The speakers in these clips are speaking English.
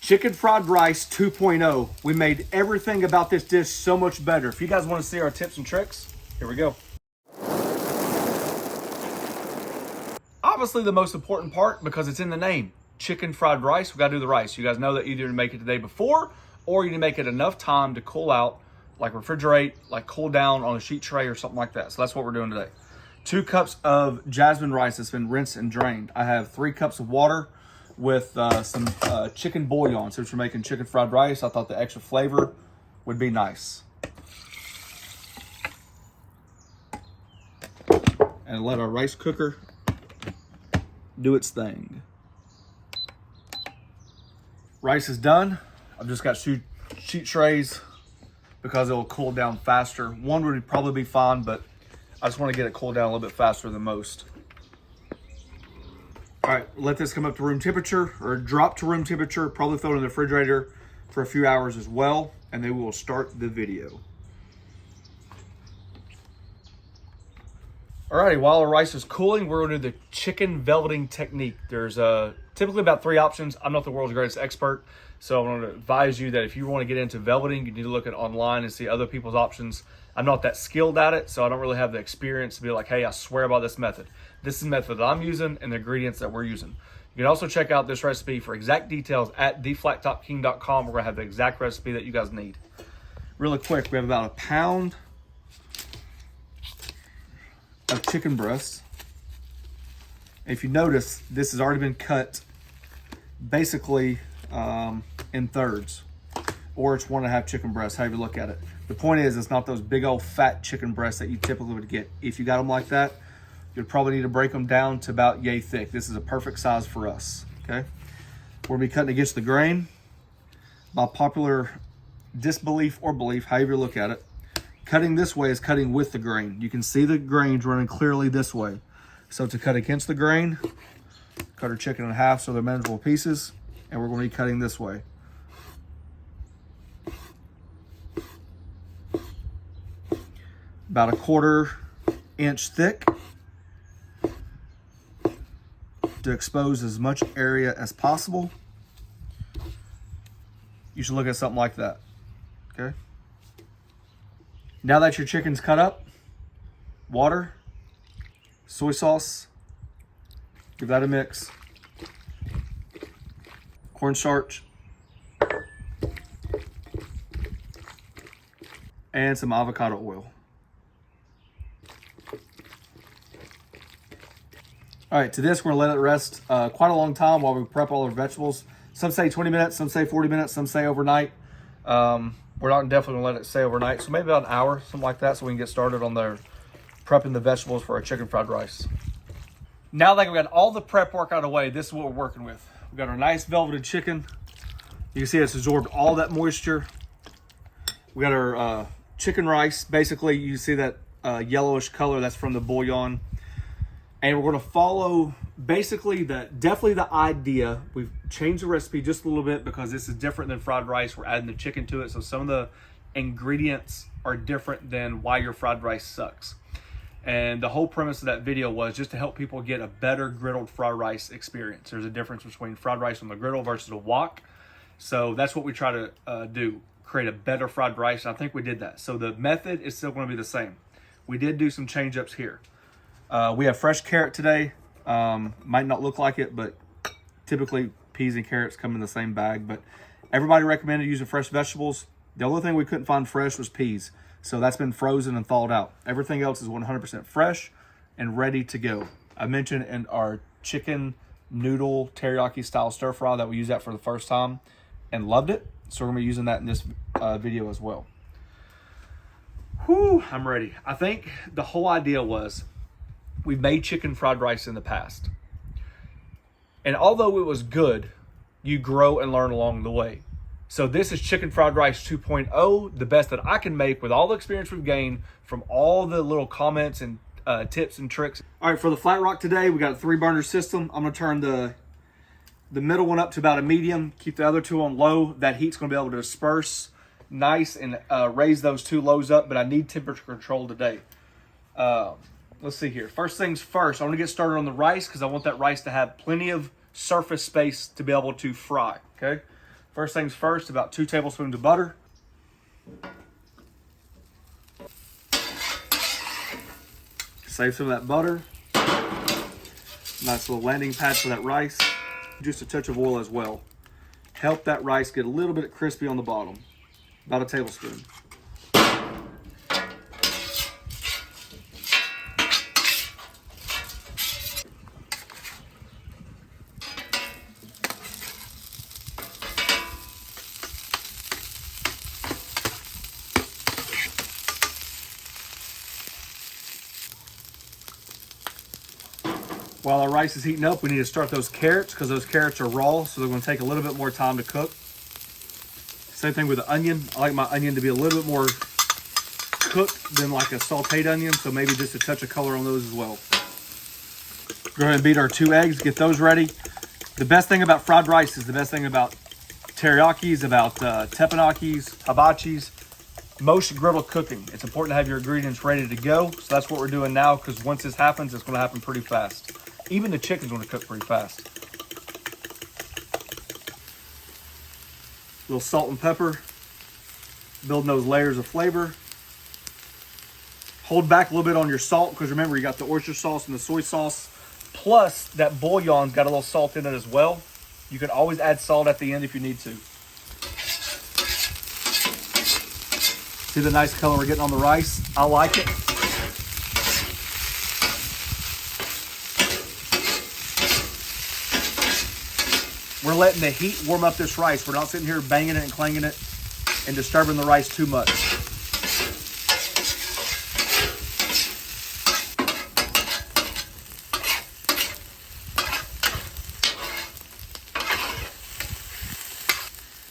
Chicken fried rice 2.0. We made everything about this dish so much better. If you guys want to see our tips and tricks, here we go. Obviously the most important part, because it's in the name, chicken fried rice, we gotta do the rice. You guys know that either to make it the day before or you need to make it enough time to cool out, like refrigerate, like cool down on a sheet tray or something like that. So that's what we're doing today. 2 cups of jasmine rice that's been rinsed and drained. I have 3 cups of water with some chicken bouillon. Since we're making chicken fried rice, I thought the extra flavor would be nice. And let our rice cooker do its thing. Rice is done. I've just got sheet trays because it will cool down faster. One would probably be fine, but I just want to get it cooled down a little bit faster than most. All right, let this come up to room temperature or drop to room temperature. Probably throw it in the refrigerator for a few hours as well, and then we will start the video. Alrighty, while the rice is cooling, we're gonna do the chicken velveting technique. There's typically about 3 options. I'm not the world's greatest expert, so I'm gonna advise you that if you wanna get into velveting, you need to look at online and see other people's options. I'm not that skilled at it, so I don't really have the experience to be like, hey, I swear by this method. This is the method that I'm using and the ingredients that we're using. You can also check out this recipe for exact details at theflattopking.com. We're gonna have the exact recipe that you guys need. Really quick, we have about 1 pound of chicken breasts. If you notice, this has already been cut basically in thirds, or it's 1.5 chicken breasts, however you look at it. The point is, it's not those big old fat chicken breasts that you typically would get. If you got them like that, you'd probably need to break them down to about yay thick. This is a perfect size for us, okay? We'll be cutting against the grain. By popular disbelief or belief, however you look at it, cutting this way is cutting with the grain. You can see the grains running clearly this way. So to cut against the grain, cut our chicken in half so they're manageable pieces, and we're going to be cutting this way. About 1/4 inch thick to expose as much area as possible. You should look at something like that, okay? Now that your chicken's cut up, water, soy sauce, give that a mix, cornstarch, and some avocado oil. All right, to this, we're gonna let it rest quite a long time while we prep all our vegetables. Some say 20 minutes, some say 40 minutes, some say overnight. We're not definitely gonna let it stay overnight, so maybe about an hour, something like that, so we can get started on prepping the vegetables for our chicken fried rice. Now that we've got all the prep work out of the way, this is what we're working with. We've got our nice velveted chicken. You can see it's absorbed all that moisture. We got our chicken rice. Basically, you see that yellowish color, that's from the bouillon. And we're gonna follow basically definitely the idea. We've changed the recipe just a little bit because this is different than fried rice. We're adding the chicken to it, so some of the ingredients are different than why your fried rice sucks. And the whole premise of that video was just to help people get a better griddled fried rice experience. There's a difference between fried rice on the griddle versus a wok. So that's what we try to do, create a better fried rice. And I think we did that. So the method is still gonna be the same. We did do some change ups here. We have fresh carrot today. Might not look like it, but typically peas and carrots come in the same bag. But everybody recommended using fresh vegetables. The only thing we couldn't find fresh was peas. So that's been frozen and thawed out. Everything else is 100% fresh and ready to go. I mentioned in our chicken noodle teriyaki style stir fry that we used that for the first time and loved it. So we're gonna be using that in this video as well. Whew, I'm ready. I think the whole idea was we've made chicken fried rice in the past. And although it was good, you grow and learn along the way. So this is chicken fried rice 2.0, the best that I can make with all the experience we've gained from all the little comments and tips and tricks. All right, for the flat rock today, we got a 3-burner system. I'm gonna turn the middle one up to about a medium, keep the other 2 on low. That heat's gonna be able to disperse nice and raise those 2 lows up, but I need temperature control today. Let's see here. First things first, I want to get started on the rice because I want that rice to have plenty of surface space to be able to fry, okay? First things first, about 2 tablespoons of butter. Save some of that butter. Nice little landing pad for that rice. Just a touch of oil as well. Help that rice get a little bit crispy on the bottom. About a tablespoon. While our rice is heating up, we need to start those carrots because those carrots are raw, so they're going to take a little bit more time to cook. Same thing with the onion. I like my onion to be a little bit more cooked than like a sauteed onion, so maybe just a touch of color on those as well. Go ahead and beat our 2 eggs, get those ready. The best thing about fried rice is the best thing about teriyakis, about teppanyakis, hibachis, most griddle cooking. It's important to have your ingredients ready to go, so that's what we're doing now because once this happens, it's going to happen pretty fast. Even the chicken's going to cook pretty fast. A little salt and pepper, building those layers of flavor. Hold back a little bit on your salt because remember you got the oyster sauce and the soy sauce, plus that bouillon's got a little salt in it as well. You can always add salt at the end if you need to. See the nice color we're getting on the rice? I like it. We're letting the heat warm up this rice. We're not sitting here banging it and clanging it and disturbing the rice too much.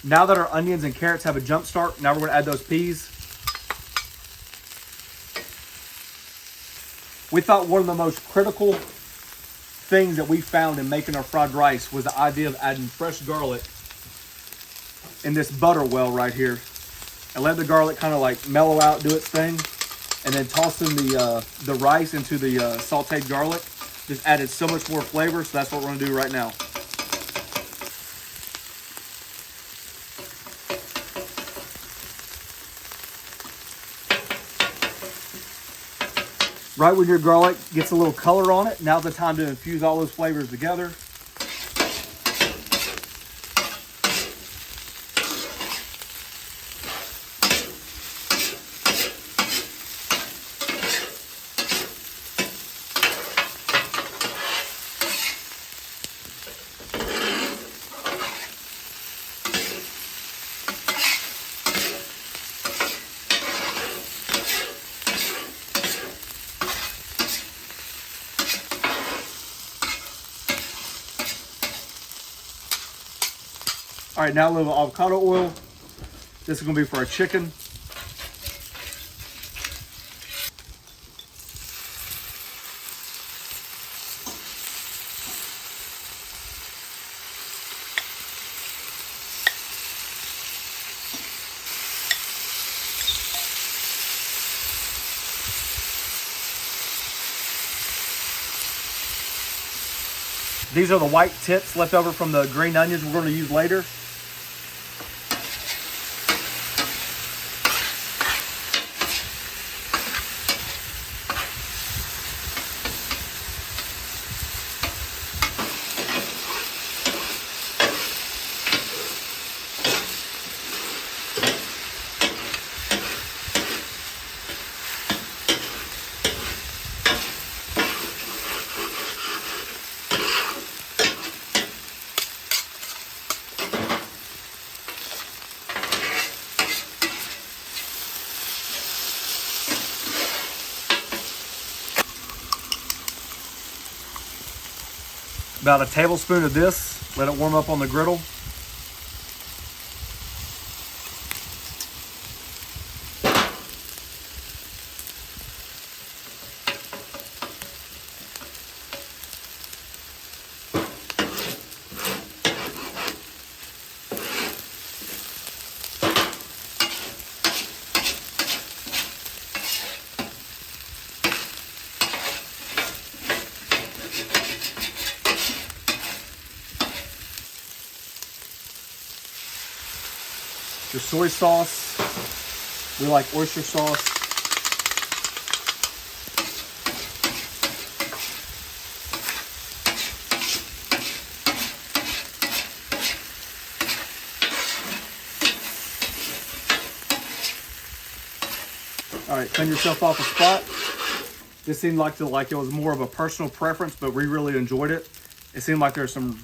Now that our onions and carrots have a jump start, now we're going to add those peas. We thought one of the most critical things that we found in making our fried rice was the idea of adding fresh garlic in this butter well right here. And let the garlic kind of like mellow out, do its thing. And then tossing the rice into the sauteed garlic just added so much more flavor. So that's what we're going to do right now. Right when your garlic gets a little color on it, now's the time to infuse all those flavors together. All right, now a little avocado oil. This is gonna be for our chicken. These are the white tips left over from the green onions we're going to use later. About a tablespoon of this, let it warm up on the griddle. the soy sauce. We like oyster sauce. All right, clean yourself off a spot. This seemed like it was more of a personal preference, but we really enjoyed it. It seemed like there's some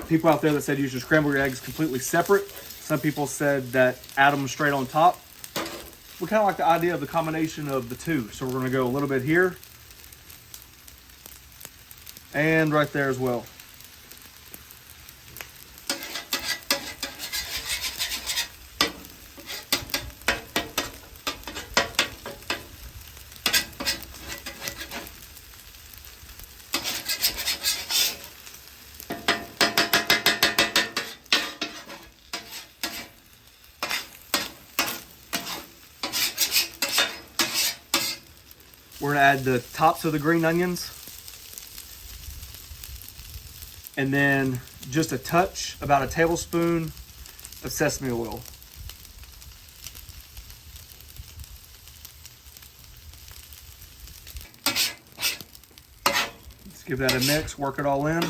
people out there that said you should scramble your eggs completely separate. Some people said that add them straight on top. We kind of like the idea of the combination of the two. So we're gonna go a little bit here and right there as well. We're gonna add the tops of the green onions. And then just a touch, about a tablespoon of sesame oil. Let's give that a mix, work it all in.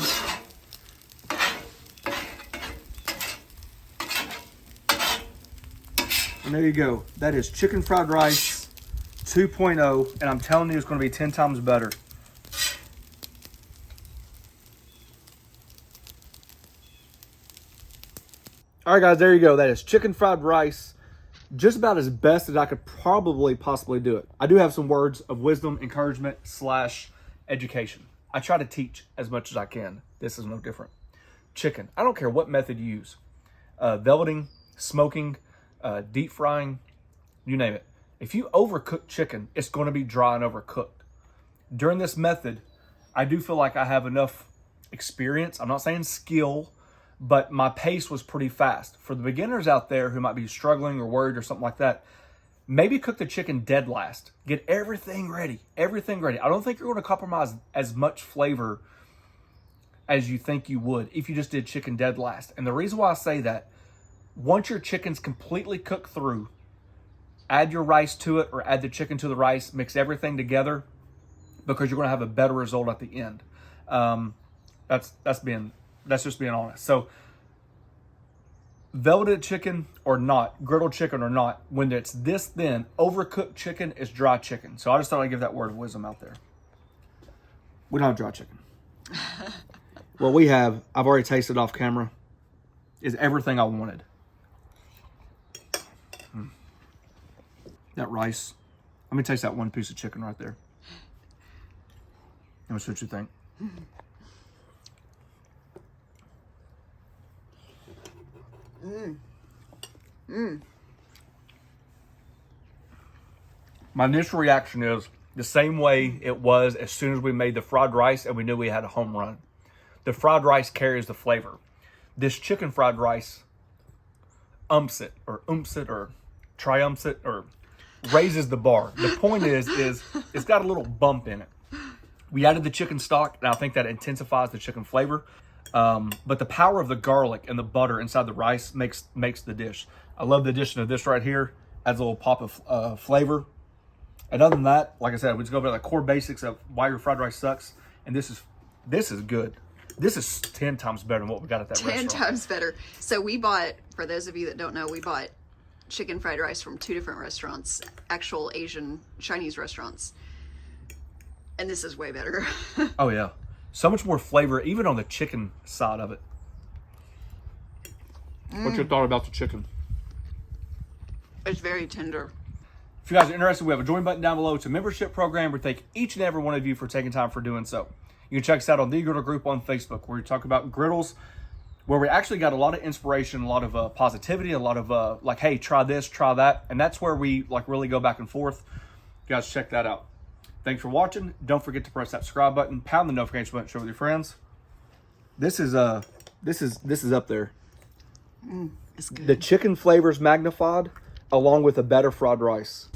And there you go. That is chicken fried rice 2.0, and I'm telling you, it's going to be 10 times better. All right, guys, there you go. That is chicken fried rice, just about as best as I could probably possibly do it. I do have some words of wisdom, encouragement / education. I try to teach as much as I can. This is no different. Chicken, I don't care what method you use. Velveting, smoking, deep frying, you name it. If you overcook chicken, it's going to be dry and overcooked. During this method, I do feel like I have enough experience. I'm not saying skill, but my pace was pretty fast. For the beginners out there who might be struggling or worried or something like that, maybe cook the chicken dead last. Get everything ready, everything ready. I don't think you're going to compromise as much flavor as you think you would if you just did chicken dead last. And the reason why I say that, once your chicken's completely cooked through, add your rice to it or add the chicken to the rice, mix everything together, because you're going to have a better result at the end. That's just being honest. So velveted chicken or not, griddle chicken or not, when it's this thin, overcooked chicken is dry chicken. So I just thought I'd give that word of wisdom out there. We don't have dry chicken. What we have, I've already tasted off camera, is everything I wanted. That rice. Let me taste that one piece of chicken right there. Let me see what you think. My initial reaction is the same way it was as soon as we made the fried rice and we knew we had a home run. The fried rice carries the flavor. This chicken fried rice umps it or triumphs it or raises the bar. The point is it's got a little bump in it. We added the chicken stock, and I think that intensifies the chicken flavor. But the power of the garlic and the butter inside the rice makes the dish. I love the addition of this right here. Adds a little pop of flavor. And other than that, like I said, we just go over the core basics of why your fried rice sucks. And this is good. This is 10 times better than what we got at that restaurant. 10 times better. So we bought, for those of you that don't know, we bought chicken fried rice from 2 different restaurants, actual Asian Chinese restaurants, and this is way better. Oh yeah, so much more flavor even on the chicken side of it. What's your thought about the chicken? It's very tender. If you guys are interested, we have a join button down below. It's a membership program. We thank each and every one of you for taking time for doing so. You can check us out on the Griddle group on Facebook, where we talk about griddles, where we actually got a lot of inspiration, a lot of positivity, a lot of like, hey, try this, try that. And that's where we like really go back and forth. You guys check that out. Thanks for watching. Don't forget to press that subscribe button, pound the notification button, share with your friends. This is up there. It's good. The chicken flavors magnified along with a better fried rice.